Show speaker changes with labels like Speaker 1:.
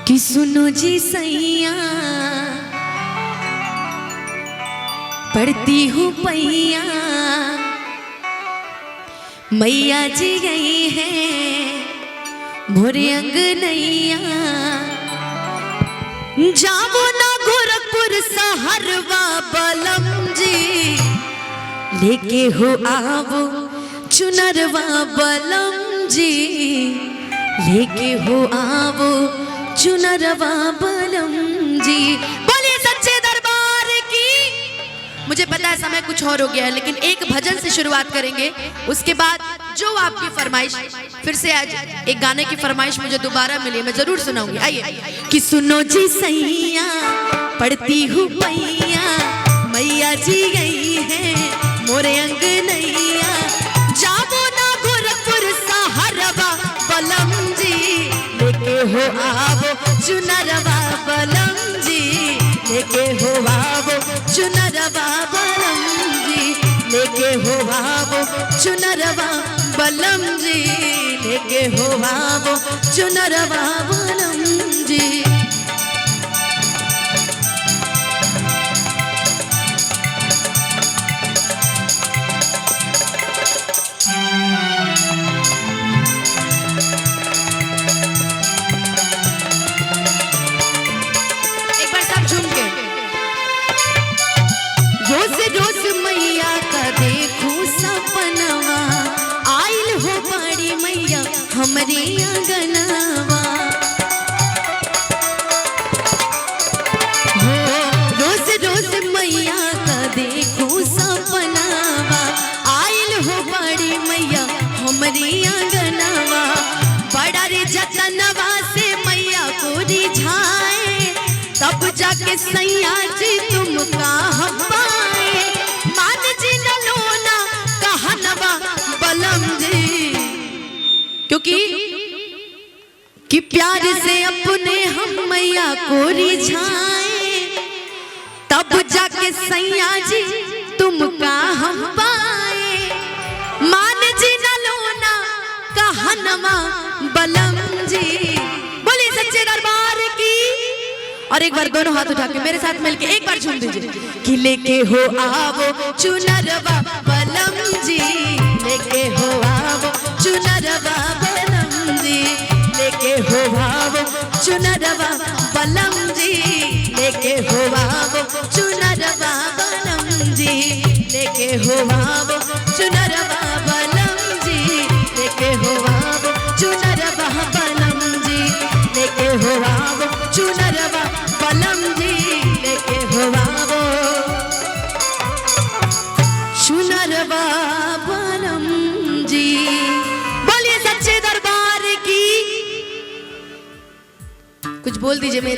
Speaker 1: कि सुनो जी सैया पढ़ती हूँ पैया मैया जी गई है मोरे अंगनैया। जाओ ना गोरखपुर सहरवा बलम जी लेके हो आवो चुनरवा बलम जी लेके हो आवो चुनरवा बलम जी। बोलिए सच्चे दरबार की। मुझे पता है समय कुछ और हो गया है लेकिन एक भजन से शुरुआत करेंगे, उसके बाद जो आपकी फरमाइश, फिर से आज एक गाने की फरमाइश मुझे दोबारा मिली, मैं जरूर सुनाऊंगी। आइए कि सुनो जी सैया पढ़ती हूँ पैया मैया जी गई है मोरे अंगनैया। जाबो ना गोरखपुर सहरवा बलम जी लेके हो आवो चुनरवा बलम जी लेके हो आवो चुनरवा बलम जी लेके हो आवो चुनरवा बलम जी लेके हो आवो चुनरवा बलम जी। रोज रोज मैया का देखूं सपनवा आइल हो बड़ी मैया हमरे आंगनवा। हो रोज रोज मैया का देखूं सपनवा आइल हो बड़ी मैया हमरे आंगनवा। बड़ा रे जतनवा से मैया को रिझाए तब जाके सैया जी तुम कहाँ पाए। मान जी नलोना कहनवा बलम जी क्योंकि प्यार से अपने हम मैया को रिझाए तब जाके सैया जी तुम कहाँ पाए। मान जी नलोना कहनवा बलम जी। बोलिए सच्चे दरबार की। और एक बार दोनों हाथ उठा के मेरे साथ मिलके एक बार झूम दीजिए कि लेके हो आवो चुनरवा बलम जी लेके हो आवो चुनरवा बलम जी लेके हो आवो चुनरवा बलम जी लेके हो आवो चुनरवा बलम जी लेके हो आवो चुनरवा बलम जी लेके हो आवो चुनरवा बलम जी लेके हो आवो चुनरवा बलम जी लेके हो आवो चुनरवा बलम जी। बोलिए सच्चे दरबार की। कुछ बोल दीजिए मेरे